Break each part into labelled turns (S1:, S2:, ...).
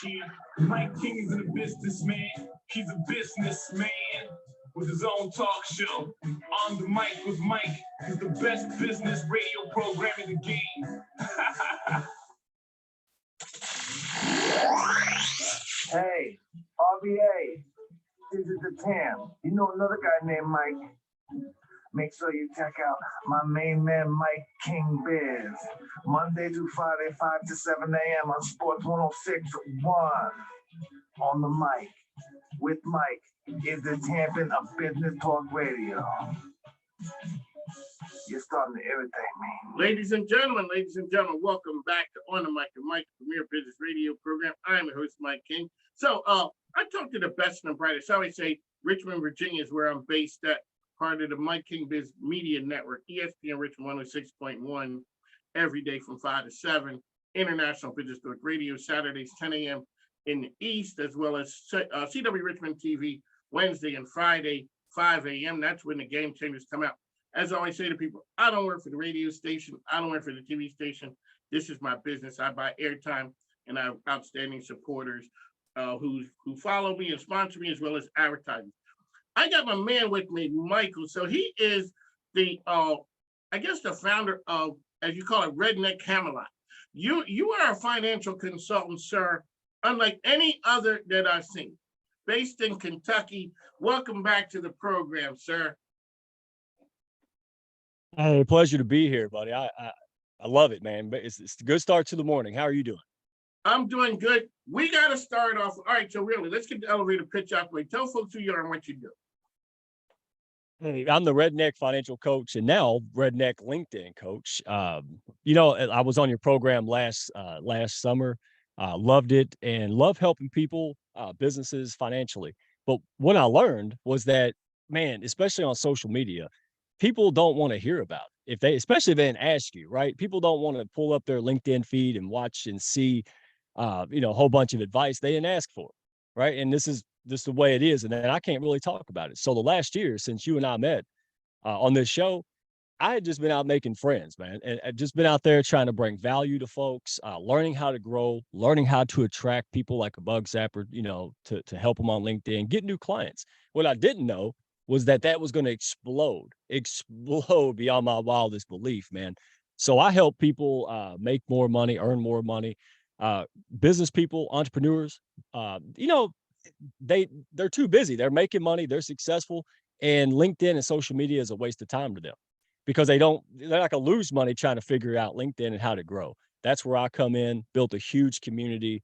S1: Yeah, Mike King isn't a businessman. He's a businessman with his own talk show. On the Mic with Mike is the best business radio program in the game.
S2: Hey, RBA, this is the Tam. You know another guy named Mike? Make sure you check out my main man, Mike King Biz. Monday through Friday, 5 to 7 a.m. on Sports 106.1. On the Mic with Mike is the champion of business talk radio. You're starting to irritate me.
S3: Ladies and gentlemen, welcome back to On the Mic with Mike, premier business radio program. I'm your host, Mike King. So I talk to the best and the brightest. I always say Richmond, Virginia is where I'm based at, part of the Mike King Biz Media Network, ESPN Richmond 106.1, every day from 5 to 7. International Business Talk Radio, Saturdays, 10 a.m. in the East, as well as CW Richmond TV, Wednesday and Friday, 5 a.m. That's when the Game Changers come out. As I always say to people, I don't work for the radio station. I don't work for the TV station. This is my business. I buy airtime, and I have outstanding supporters who follow me and sponsor me, as well as advertising. I got my man with me, Michael. So he is the, I guess, the founder of, as you call it, Redneck Camelot. You are a financial consultant, sir, unlike any other that I've seen. Based in Kentucky. Welcome back to the program, sir.
S4: Hey, pleasure to be here, buddy. I love it, man. But it's a good start to the morning. How are you doing?
S3: I'm doing good. We got to start off. All right, so really, let's get the elevator pitch out the way. Tell folks who you are and what you do.
S4: Hey, I'm the Redneck Financial Coach and now Redneck LinkedIn Coach. You know, I was on your program last summer. Loved it and love helping people, businesses financially. But what I learned was that, man, especially on social media, people don't want to hear about it. Especially if they didn't ask you, right? People don't want to pull up their LinkedIn feed and watch and see, a whole bunch of advice they didn't ask for, right? And this is just the way it is. And then I can't really talk about it. So the last year since you and I met on this show, I had just been out making friends, man, and I've just been out there trying to bring value to folks, learning how to grow, learning how to attract people like a bug zapper, to help them on LinkedIn, get new clients. What I didn't know was that was going to explode beyond my wildest belief, man. So I help people make more money, earn more money, business people, entrepreneurs, they're too busy. They're making money, they're successful, and LinkedIn and social media is a waste of time to them because they're not going to lose money trying to figure out LinkedIn and how to grow. That's where I come in, built a huge community,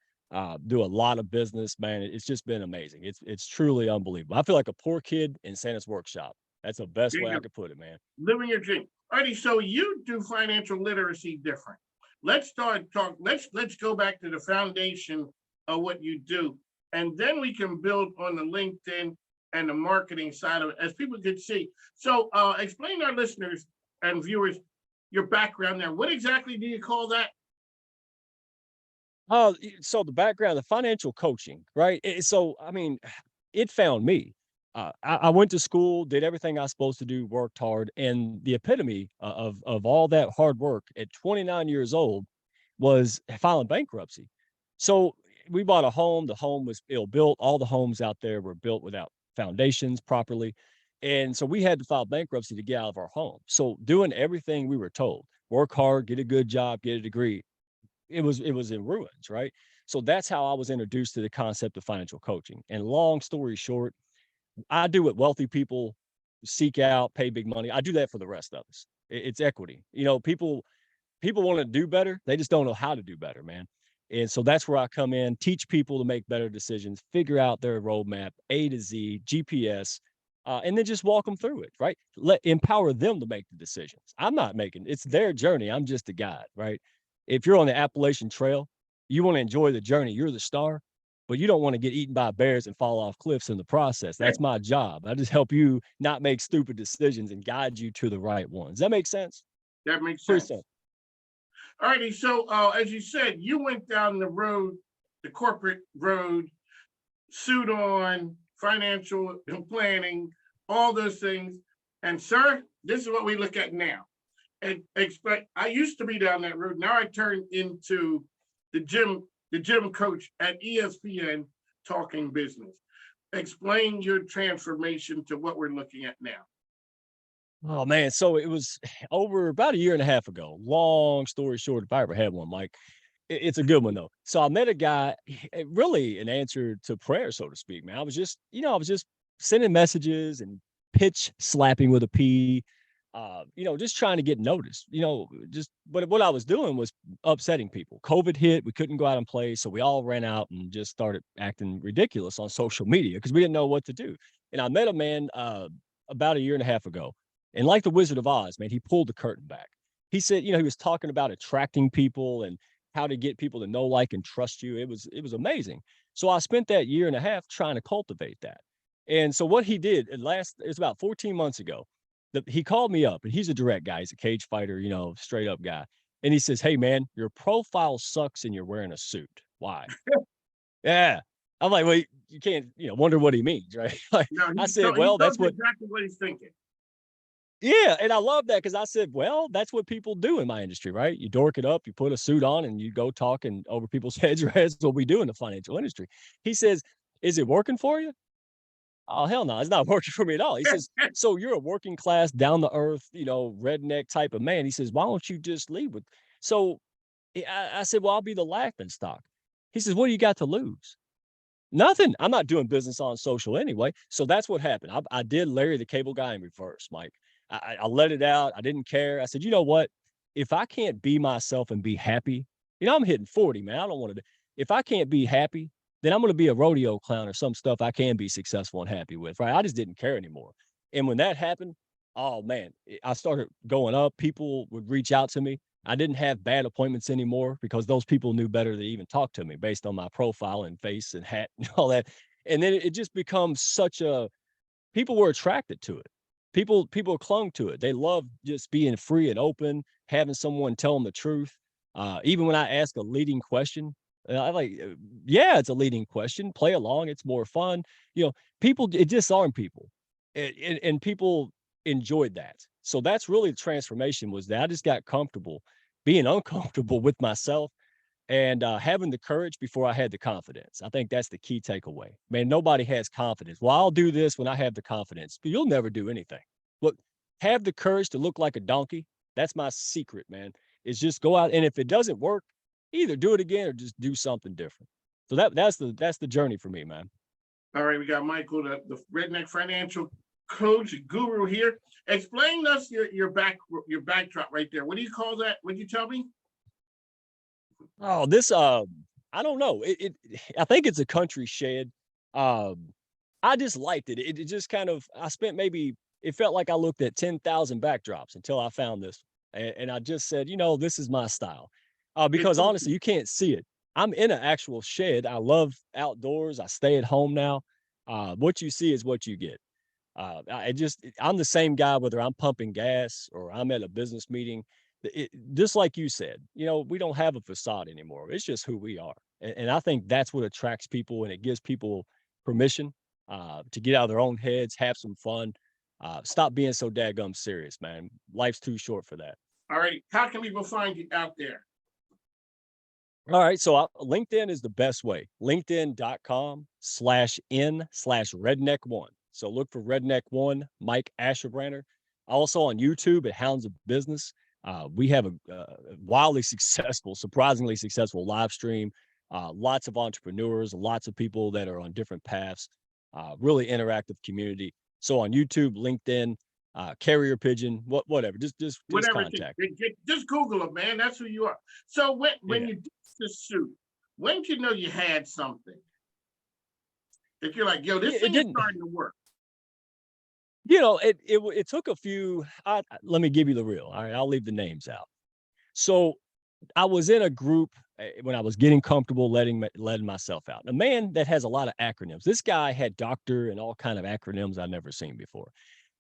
S4: do a lot of business, man. It's just been amazing. It's truly unbelievable. I feel like a poor kid in Santa's workshop. That's the best way I could put it, man.
S3: Living your dream. Alrighty, so you do financial literacy different. Let's go back to the foundation of what you do, and then we can build on the LinkedIn and the marketing side of it, as people could see. So explain to our listeners and viewers your background there. What exactly do you call that?
S4: So the background, the financial coaching, right? It found me. I went to school, did everything I was supposed to do, worked hard, and the epitome of all that hard work at 29 years old was filing bankruptcy. So we bought a home. The home was ill-built. All the homes out there were built without foundations properly. And so we had to file bankruptcy to get out of our home. So doing everything we were told, work hard, get a good job, get a degree, it was in ruins, right? So that's how I was introduced to the concept of financial coaching. And long story short, I do what wealthy people seek out, pay big money. I do that for the rest of us. It's equity. People want to do better. They just don't know how to do better, man. And so that's where I come in, teach people to make better decisions, figure out their roadmap, A to Z, GPS, and then just walk them through it, right? Empower them to make the decisions. I'm not it's their journey. I'm just a guide, right? If you're on the Appalachian Trail, you want to enjoy the journey. You're the star, but you don't want to get eaten by bears and fall off cliffs in the process. That's my job. I just help you not make stupid decisions and guide you to the right ones. Does that make sense?
S3: That makes sense. All righty. So as you said, you went down the road, the corporate road, suit on, financial planning, all those things. And sir, this is what we look at now. And I used to be down that road. Now I turned into the gym the gym coach at ESPN Talking Business. Explain your transformation to what we're looking at now.
S4: Oh man, so it was over about a year and a half ago. Long story short, if I ever had one, Mike, it's a good one though. So I met a guy, really an answer to prayer, so to speak, man. I was just sending messages and pitch slapping with a P, just trying to get noticed, but what I was doing was upsetting people. COVID hit, we couldn't go out and play. So we all ran out and just started acting ridiculous on social media because we didn't know what to do. And I met a man about a year and a half ago. And like the Wizard of Oz, man, he pulled the curtain back. He said, he was talking about attracting people and how to get people to know, like, and trust you. It was amazing. So I spent that year and a half trying to cultivate that. And so what he did, it was about 14 months ago, he called me up, and he's a direct guy. He's a cage fighter, straight up guy. And he says, "Hey man, your profile sucks and you're wearing a suit. Why?" Yeah. I'm like, well, you can't, wonder what he means, right? Like,
S3: No,
S4: I said, well, that's what
S3: exactly what he's thinking.
S4: Yeah, and I love that because I said, well, that's what people do in my industry, right? You dork it up, you put a suit on, and you go talking over people's heads, right? That's what we do in the financial industry. He says, "Is it working for you?" Oh, hell no, it's not working for me at all. He says, "So you're a working class, down to earth, redneck type of man." He says, "Why don't you just leave with?" So I said, "Well, I'll be the laughing stock." He says, "What do you got to lose?" Nothing. I'm not doing business on social anyway. So that's what happened. I did Larry the Cable Guy in reverse, Mike. I let it out. I didn't care. I said, you know what? If I can't be myself and be happy, I'm hitting 40, man. I don't want to. If I can't be happy, then I'm going to be a rodeo clown or some stuff I can be successful and happy with, right? I just didn't care anymore. And when that happened, oh man, I started going up. People would reach out to me. I didn't have bad appointments anymore because those people knew better to even talk to me based on my profile and face and hat and all that. And then it just becomes people were attracted to it. People clung to it. They love just being free and open, having someone tell them the truth. Even when I ask a leading question, I like, yeah, it's a leading question. Play along. It's more fun. People, it disarmed people, and people enjoyed that. So that's really the transformation, was that I just got comfortable being uncomfortable with myself and having the courage before I had the confidence. I think that's the key takeaway. Man, nobody has confidence. Well, I'll do this when I have the confidence, but you'll never do anything. Look, have the courage to look like a donkey. That's my secret, man, is just go out. And if it doesn't work, either do it again or just do something different. So that's the journey for me, man.
S3: All right, we got Michael, the redneck financial coach guru here. Explain us your backdrop right there. What do you call that? What did you tell me?
S4: Oh, this I don't know. I think it's a country shed. I just liked it. It just kind of, I spent maybe, it felt like I looked at 10,000 backdrops until I found this. And I just said, this is my style. Because honestly, you can't see it. I'm in an actual shed. I love outdoors. I stay at home now. What you see is what you get. I'm the same guy, whether I'm pumping gas or I'm at a business meeting. Just like you said, we don't have a facade anymore. It's just who we are. And I think that's what attracts people, and it gives people permission to get out of their own heads, have some fun, stop being so daggum serious, man. Life's too short for that.
S3: All right. How can people find you out there?
S4: All right. So LinkedIn is the best way. LinkedIn.com/n/redneck1. So look for Redneck1, Mike Asherbrander. Also on YouTube at Hounds of Business. We have a wildly successful, surprisingly successful live stream. Lots of entrepreneurs, lots of people that are on different paths. Really interactive community. So on YouTube, LinkedIn, Carrier Pigeon, whatever. Just
S3: Whatever.
S4: contact.
S3: Just Google it, man. That's who you are. So when you did the suit, when did you know you had something? That you're like, yo, this thing is starting to work.
S4: It took a few. Let me give you the real. All right, I'll leave the names out. So I was in a group when I was getting comfortable letting myself out. A man that has a lot of acronyms. This guy had doctor and all kind of acronyms I've never seen before.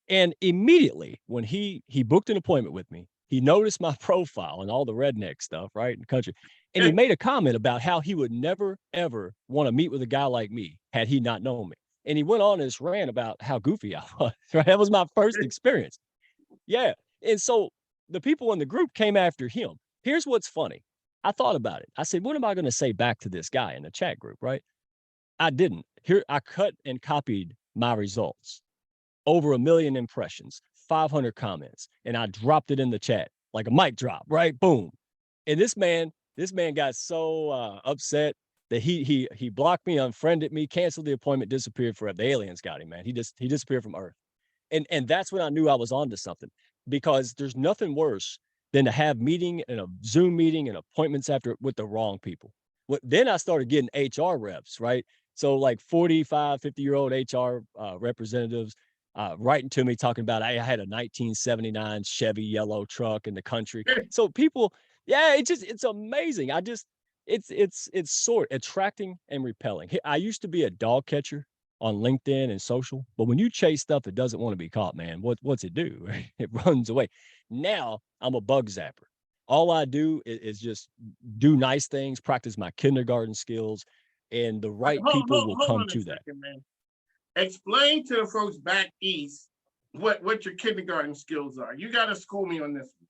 S4: And immediately when he booked an appointment with me, he noticed my profile and all the redneck stuff, right, in the country. And he made a comment about how he would never, ever want to meet with a guy like me had he not known me. And he went on this rant about how goofy I was, right? That was my first experience. Yeah. And so the people in the group came after him. Here's what's funny. I thought about it. I said, what am I going to say back to this guy in the chat group, right? I didn't. Here, I cut and copied my results. Over 1 million impressions, 500 comments, and I dropped it in the chat like a mic drop, right? Boom. And this man got so upset that he blocked me, unfriended me, canceled the appointment, disappeared forever. The aliens got him, man. He disappeared from Earth. And that's when I knew I was onto something, because there's nothing worse than to have meeting and a Zoom meeting and appointments after with the wrong people. Then I started getting HR reps, right? So like 45, 50-year-old HR representatives writing to me talking about I had a 1979 Chevy yellow truck in the country. So people, yeah, it's amazing. It's sort attracting and repelling. I used to be a dog catcher on LinkedIn and social, but when you chase stuff that doesn't want to be caught, man, what's it do? It runs away. Now I'm a bug zapper. All I do is just do nice things, practice my kindergarten skills, and the right people will come to that.
S3: Man. Explain to the folks back east what your kindergarten skills are. You got to school me on this one.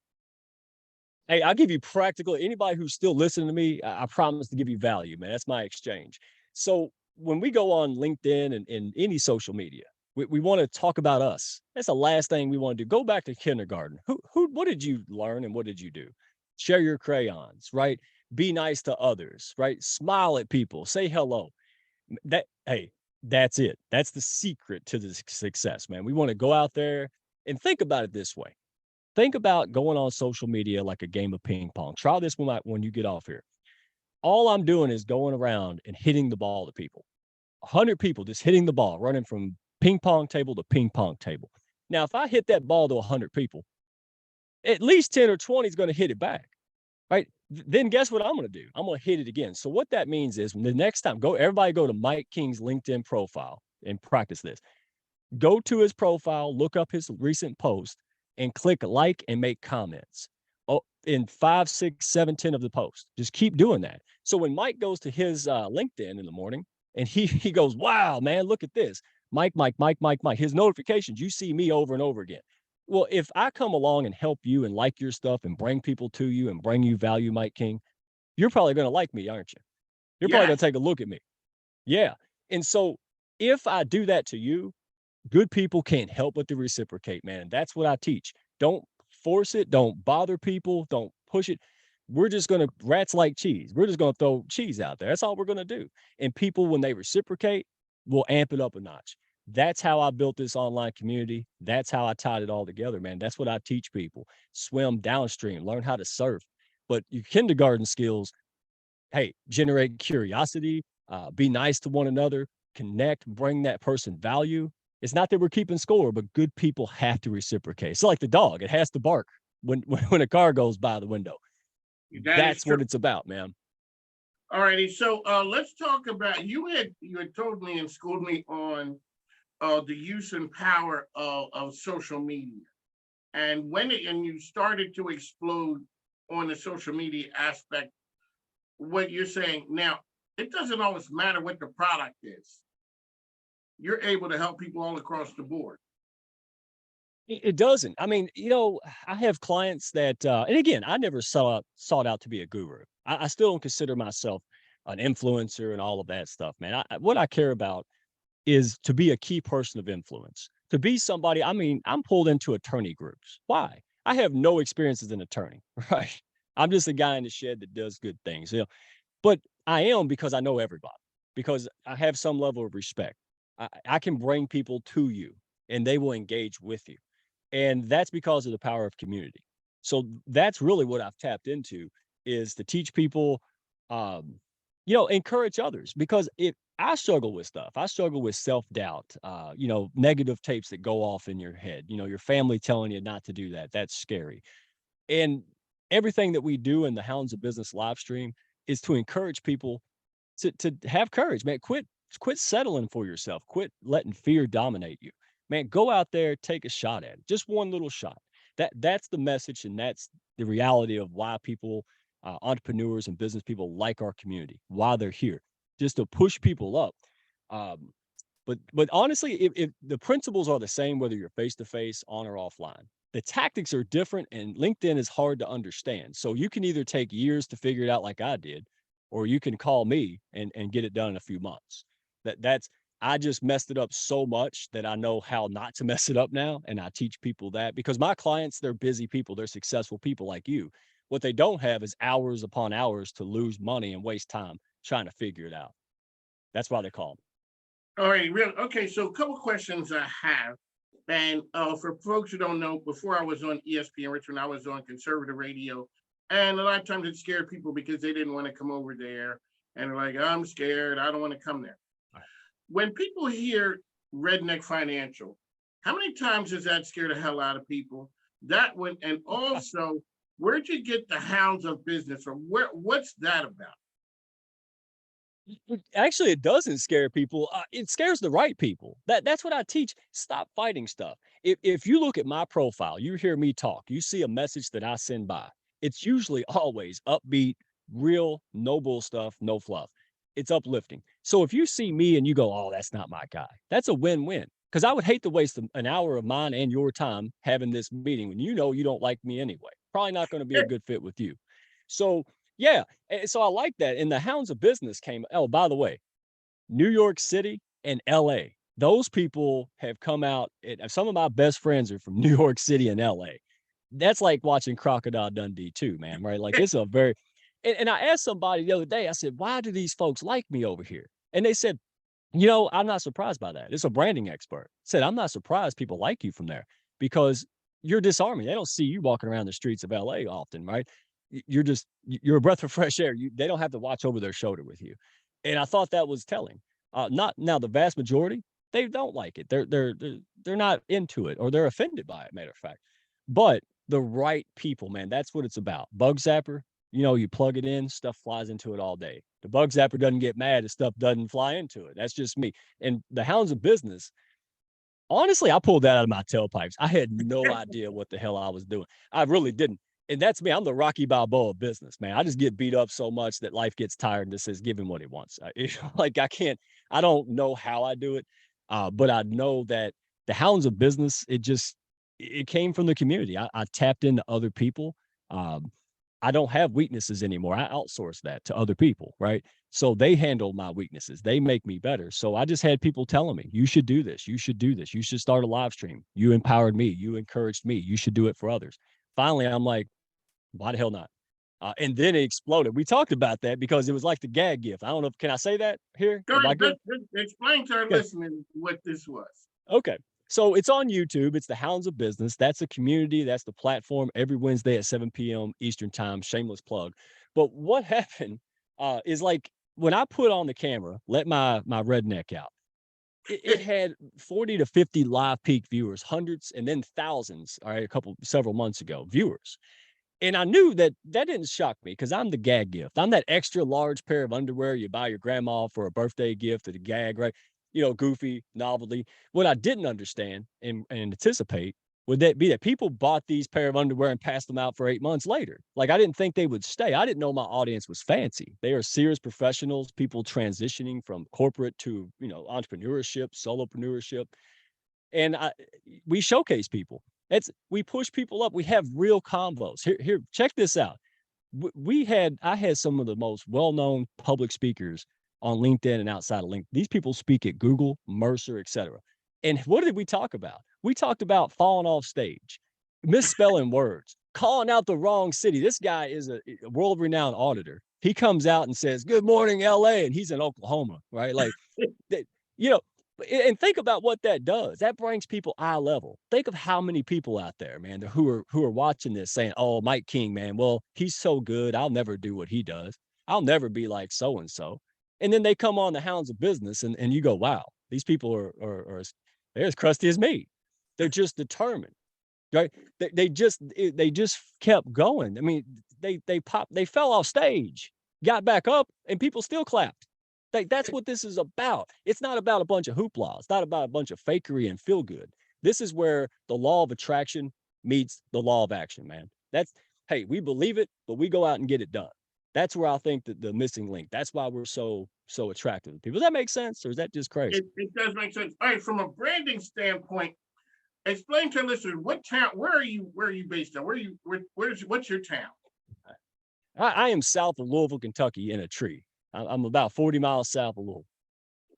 S4: Hey, I'll give you practical. Anybody who's still listening to me, I promise to give you value, man. That's my exchange. So when we go on LinkedIn and any social media, we want to talk about us. That's the last thing we want to do. Go back to kindergarten. What did you learn and what did you do? Share your crayons, right? Be nice to others, right? Smile at people, say hello. That's it. That's the secret to the success, man. We want to go out there and think about it this way. Think about going on social media like a game of ping pong. Try this when you get off here. All I'm doing is going around and hitting the ball to people. 100 people just hitting the ball, running from ping pong table to ping pong table. Now, if I hit that ball to 100 people, at least 10 or 20 is going to hit it back, right? Then guess what I'm going to do? I'm going to hit it again. So what that means is the next time, everybody go to Mike King's LinkedIn profile and practice this. Go to his profile, look up his recent post, and click like and make comments. Oh, in 5, 6, 7, 10 of the posts. Just keep doing that. So when Mike goes to his LinkedIn in the morning and he goes, wow, man, look at this. Mike, his notifications, you see me over and over again. Well, if I come along and help you and like your stuff and bring people to you and bring you value, Mike King, you're probably going to like me, aren't you? You're probably going to take a look at me. Yeah. And so if I do that to you, good people can't help but to reciprocate, man. And that's what I teach. Don't force it. Don't bother people. Don't push it. We're just going to, rats like cheese. We're just going to throw cheese out there. That's all we're going to do. And people, when they reciprocate, will amp it up a notch. That's how I built this online community. That's how I tied it all together, man. That's what I teach people. Swim downstream, learn how to surf. But your kindergarten skills, hey, generate curiosity, be nice to one another, connect, bring that person value. It's not that we're keeping score, but good people have to reciprocate. It's like the dog. It has to bark when a car goes by the window. That's what it's about, man.
S3: All righty. So let's talk about, you had told me and schooled me on the use and power of social media. And and you started to explode on the social media aspect, what you're saying now, it doesn't always matter what the product is. You're able to help people all across the board.
S4: It doesn't. I mean, I have clients that, and again, I never sought out to be a guru. I still don't consider myself an influencer and all of that stuff, man. What I care about is to be a key person of influence, to be somebody. I mean, I'm pulled into attorney groups. Why? I have no experience as an attorney, right? I'm just a guy in the shed that does good things, but I am because I know everybody, because I have some level of respect. I can bring people to you and they will engage with you. And that's because of the power of community. So that's really what I've tapped into, is to teach people, encourage others, because if I struggle with stuff, I struggle with self-doubt, negative tapes that go off in your head, your family telling you not to do that. That's scary. And everything that we do in the Hounds of Business live stream is to encourage people to have courage, man. Quit settling for yourself. Quit letting fear dominate you, man. Go out there, take a shot at it. Just one little shot. That's the message. And that's the reality of why people, entrepreneurs and business people like our community, why they're here, just to push people up. But honestly, if the principles are the same, whether you're face to face, on or offline, the tactics are different, and LinkedIn is hard to understand. So you can either take years to figure it out like I did, or you can call me and get it done in a few months. That's I just messed it up so much that I know how not to mess it up now. And I teach people that because my clients, they're busy people, they're successful people like you. What they don't have is hours upon hours to lose money and waste time trying to figure it out. That's why they call me.
S3: All right, real okay. So a couple questions I have, and for folks who don't know, before I was on ESPN Richmond, I was on conservative radio, and a lot of times it scared people because they didn't want to come over there, and they're like, "I'm scared, I don't want to come there." When people hear redneck financial, how many times does that scare the hell out of people? That one, and also, where'd you get the hounds of business, or what's that about?
S4: Actually, it doesn't scare people. It scares the right people. That's what I teach. Stop fighting stuff. If you look at my profile, you hear me talk, you see a message that I send by. It's usually always upbeat, real, noble stuff, no fluff. It's uplifting. So if you see me and you go, "Oh, that's not my guy," that's a win-win. Because I would hate to waste an hour of mine and your time having this meeting when you know you don't like me anyway. Probably not going to be a good fit with you. So yeah, and so I like that. And the Hounds of Business came. Oh, by the way, New York City and LA. Those people have come out. Some of my best friends are from New York City and LA. That's like watching Crocodile Dundee too, man. Right? Like it's a very. And I asked somebody the other day. I said, "Why do these folks like me over here?" And they said, I'm not surprised by that. It's a branding expert. Said, "I'm not surprised people like you from there because you're disarming. They don't see you walking around the streets of LA often, right? You're a breath of fresh air. They don't have to watch over their shoulder with you." And I thought that was telling. Not now the vast majority, they don't like it. They're not into it or they're offended by it, matter of fact. But the right people, man, that's what it's about. Bug zapper, you plug it in, stuff flies into it all day. The bug zapper doesn't get mad if stuff doesn't fly into it. That's just me. And the Hounds of Business, honestly, I pulled that out of my tailpipes. I had no idea what the hell I was doing. I really didn't. And that's me. I'm the Rocky Balboa of business, man. I just get beat up so much that life gets tired and just says, give him what he wants. Like I don't know how I do it. But I know that the Hounds of Business, it came from the community. I tapped into other people. I don't have weaknesses anymore. I outsource that to other people, right? So they handle my weaknesses. They make me better. So I just had people telling me, "You should do this. You should do this. You should start a live stream. You empowered me. You encouraged me. You should do it for others." Finally, I'm like, why the hell not? And then it exploded. We talked about that because it was like the gag gift. I don't know. Can I say that here?
S3: Go
S4: Am I
S3: ahead,
S4: good?
S3: explain to our
S4: Okay.
S3: listeners what this was.
S4: Okay. So it's on YouTube. It's the Hounds of Business. That's a community. That's the platform every Wednesday at 7 p.m. Eastern time. Shameless plug. But what happened is like when I put on the camera, let my redneck out, it had 40 to 50 live peak viewers, hundreds and then thousands, all right, several months ago, viewers. And I knew that didn't shock me because I'm the gag gift. I'm that extra large pair of underwear you buy your grandma for a birthday gift or the gag, right? Goofy, novelty. What I didn't understand and anticipate would that be that people bought these pair of underwear and passed them out for 8 months later. Like I didn't think they would stay. I didn't know my audience was fancy. They are serious professionals, people transitioning from corporate to, entrepreneurship, solopreneurship. And we showcase people. We push people up. We have real combos. Here, check this out. I had some of the most well-known public speakers on LinkedIn and outside of LinkedIn. These people speak at Google, Mercer, etc. And what did we talk about? We talked about falling off stage, misspelling words, calling out the wrong city. This guy is a world-renowned auditor. He comes out and says, "Good morning, LA," and he's in Oklahoma, right? Like, you know, and think about what that does. That brings people eye level. Think of how many people out there, man, who are watching this saying, "Oh, Mike King, man, well, he's so good. I'll never do what he does. I'll never be like so and so." And then they come on the Hounds of Business, and you go, "Wow, these people are they're as crusty as me. They're just determined, right? They just kept going. I mean, they fell off stage, got back up, and people still clapped. That's what this is about. It's not about a bunch of hoopla. It's not about a bunch of fakery and feel good. This is where the law of attraction meets the law of action, man. Hey, we believe it, but we go out and get it done. That's where I think that the missing link. That's why we're so so attractive to people. Does that make sense, or is that just crazy?
S3: It does make sense. All right, from a branding standpoint, explain to listeners what town, where are you based on? What's your town?
S4: I am south of Louisville, Kentucky, in a tree. I'm about 40 miles south of Louisville.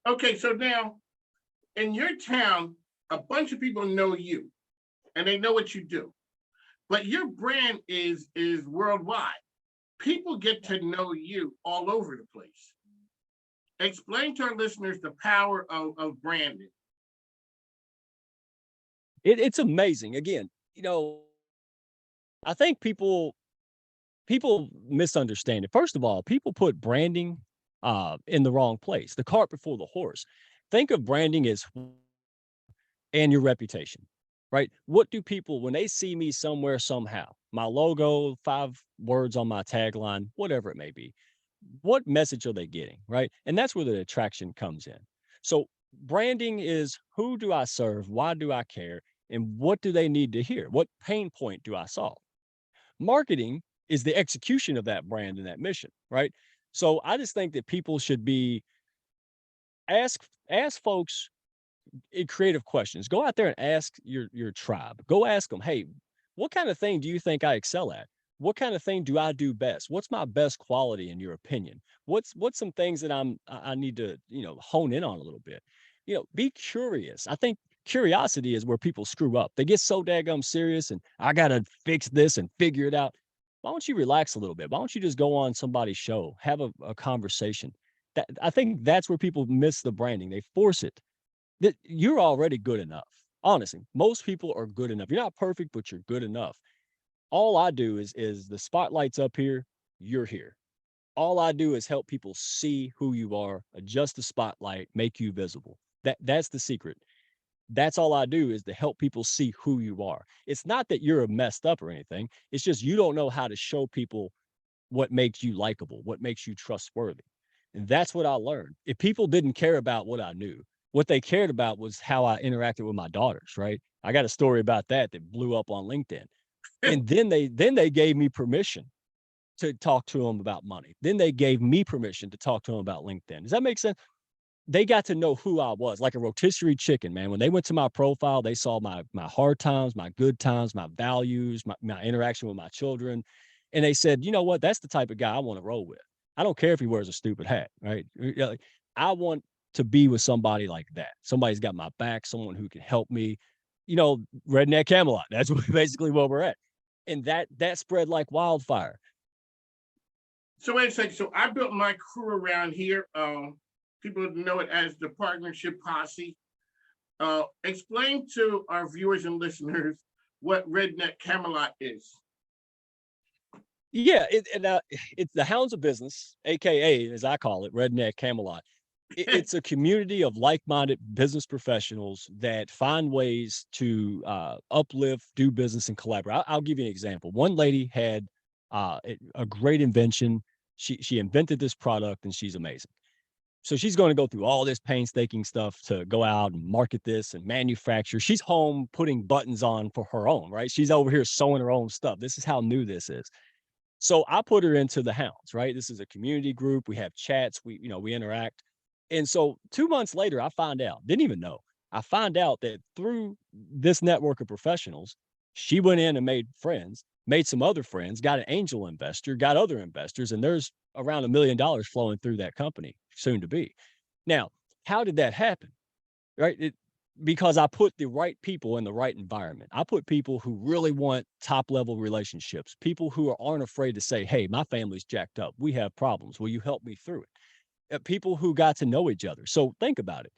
S3: Okay, so now in your town, a bunch of people know you and they know what you do, but your brand is worldwide. People get to know you all over the place. Explain to our listeners the power of branding.
S4: It's amazing. Again, I think people misunderstand it. First of all, people put branding in the wrong place. The cart before the horse. Think of branding as and your reputation, right? What do people, when they see me somewhere, somehow, my logo, 5 words on my tagline, whatever it may be, what message are they getting, right? And that's where the attraction comes in. So branding is, who do I serve? Why do I care? And what do they need to hear? What pain point do I solve? Marketing is the execution of that brand and that mission, right? So I just think that people should be ask folks creative questions. Go out there and ask your tribe. Go ask them, hey, what kind of thing do you think I excel at? What kind of thing do I do best? What's my best quality in your opinion? What's some things that I need to, hone in on a little bit? Be curious. I think curiosity is where people screw up. They get so daggum serious and I gotta fix this and figure it out. Why don't you relax a little bit? Why don't you just go on somebody's show, have a conversation? I think that's where people miss the branding. They force it. That you're already good enough. Honestly, most people are good enough. You're not perfect, but you're good enough. All I do is the spotlight's up here, you're here. All I do is help people see who you are, adjust the spotlight, make you visible. That's the secret. That's all I do is to help people see who you are. It's not that you're messed up or anything. It's just you don't know how to show people what makes you likable, what makes you trustworthy. And that's what I learned. If people didn't care about what I knew, what they cared about was how I interacted with my daughters, right? I got a story about that blew up on LinkedIn. And then they gave me permission to talk to them about money. Then they gave me permission to talk to them about LinkedIn. Does that make sense? They got to know who I was, like a rotisserie chicken, man. When they went to my profile, they saw my hard times, my good times, my values, my interaction with my children. And they said, you know what? That's the type of guy I want to roll with. I don't care if he wears a stupid hat, right? I want to be with somebody like that. Somebody's got my back, someone who can help me, redneck Camelot. That's basically where we're at. And that spread like wildfire.
S3: So wait a second. So I built my crew around here. People know it as the Partnership Posse. Explain to our viewers and listeners what Redneck Camelot is.
S4: Yeah, it's the Hounds of Business, aka as I call it, Redneck Camelot. It's a community of like-minded business professionals that find ways to uplift, do business, and collaborate. I'll give you an example. One lady had a great invention. She invented this product, and she's amazing. So she's going to go through all this painstaking stuff to go out and market this and manufacture. She's home putting buttons on for her own, right? She's over here sewing her own stuff. This is how new this is. So I put her into the Hounds, right? This is a community group. We have chats. We interact. And so 2 months later, I find out, didn't even know. I find out that through this network of professionals, she went in and made friends, made some other friends, got an angel investor, got other investors, and there's around $1 million flowing through that company soon to be. Now, how did that happen? Right? Because I put the right people in the right environment. I put people who really want top level relationships, people who aren't afraid to say, hey, my family's jacked up. We have problems. Will you help me through it? People who got to know each other. So think about it.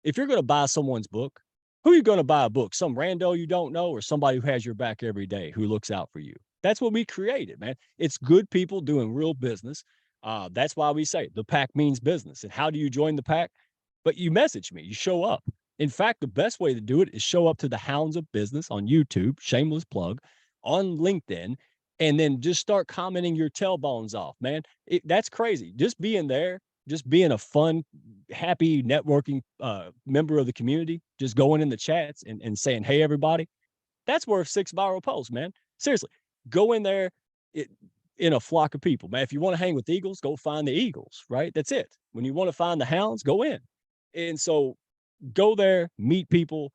S4: If you're going to buy someone's book, who are you going to buy a book? Some rando you don't know, or somebody who has your back every day, who looks out for you? That's what we created, man. It's good people doing real business. That's why we say the pack means business. And how do you join the pack? But you message me, you show up. In fact, the best way to do it is show up to the Hounds of Business on YouTube, shameless plug, on LinkedIn, and then just start commenting your tailbones off, man. That's crazy. Just being there, just being a fun, happy, networking member of the community, just going in the chats and saying, hey, everybody, that's worth 6 viral posts, man. Seriously, go in there. in a flock of people, man. If you want to hang with eagles, go find the eagles, right? That's it. When you want to find the hounds, go in. And so go there, meet people.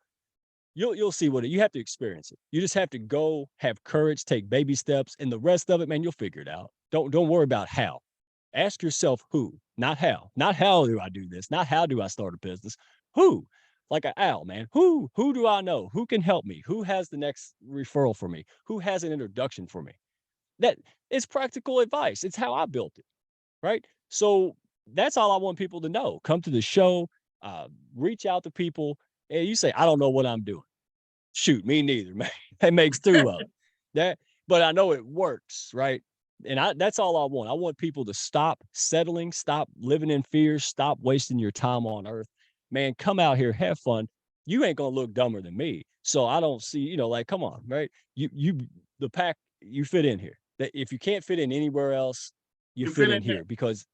S4: You'll see what you have to experience it. You just have to go, have courage, take baby steps, and the rest of it, man, you'll figure it out. Don't worry about how. Ask yourself who, not how. Not how do I do this? Not how do I start a business? Who? Like an owl, man. Who do I know? Who can help me? Who has the next referral for me? Who has an introduction for me? That is practical advice. It's how I built it, right? So that's all I want people to know. Come to the show, reach out to people, and you say, I don't know what I'm doing. Shoot, me neither, man. That makes two of them. But I know it works, right? And that's all I want. I want people to stop settling, stop living in fear, stop wasting your time on earth. Man, come out here, have fun. You ain't gonna look dumber than me. So I don't see, like, come on, right? The pack, you fit in here. That if you can't fit in anywhere else, you fit in here, because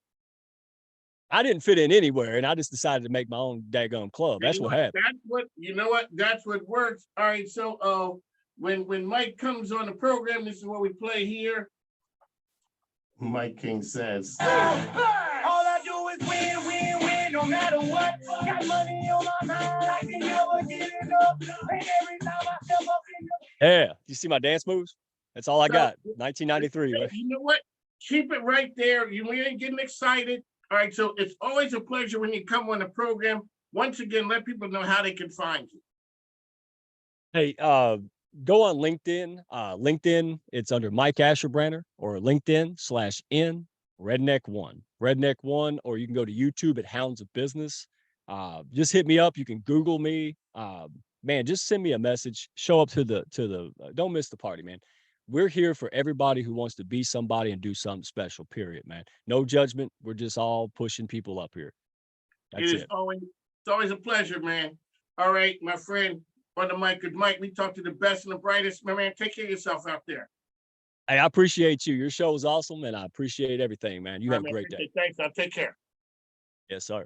S4: I didn't fit in anywhere, and I just decided to make my own daggum club. That's what happened.
S3: That's what works. All right. So when Mike comes on the program, this is what we play here. Mike King says,
S2: All I do is win, win, win, no matter what. Got money on my mind, I can never give it up. And every time I step up in the
S4: Yeah. You see my dance moves? That's all I got. 1993. Right?
S3: you know what? Keep it right there. You ain't getting excited. All right. So it's always a pleasure when you come on the program. Once again, let people know how they can find you.
S4: Hey, go on LinkedIn. LinkedIn, it's under Mike Asherbranner, or LinkedIn/N Redneck One, or you can go to YouTube at Hounds of Business. Just hit me up. You can Google me. Man, just send me a message. Show up to the. Don't miss the party, man. We're here for everybody who wants to be somebody and do something special. Period, man. No judgment. We're just all pushing people up here. That's it.
S3: It's always a pleasure, man. All right, my friend. On the mic with Mike, we talk to the best and the brightest. My man, take care of yourself out there.
S4: Hey, I appreciate you. Your show is awesome, and I appreciate everything, man. You have a great day.
S3: Thanks. I'll take care.
S4: Yes, sir.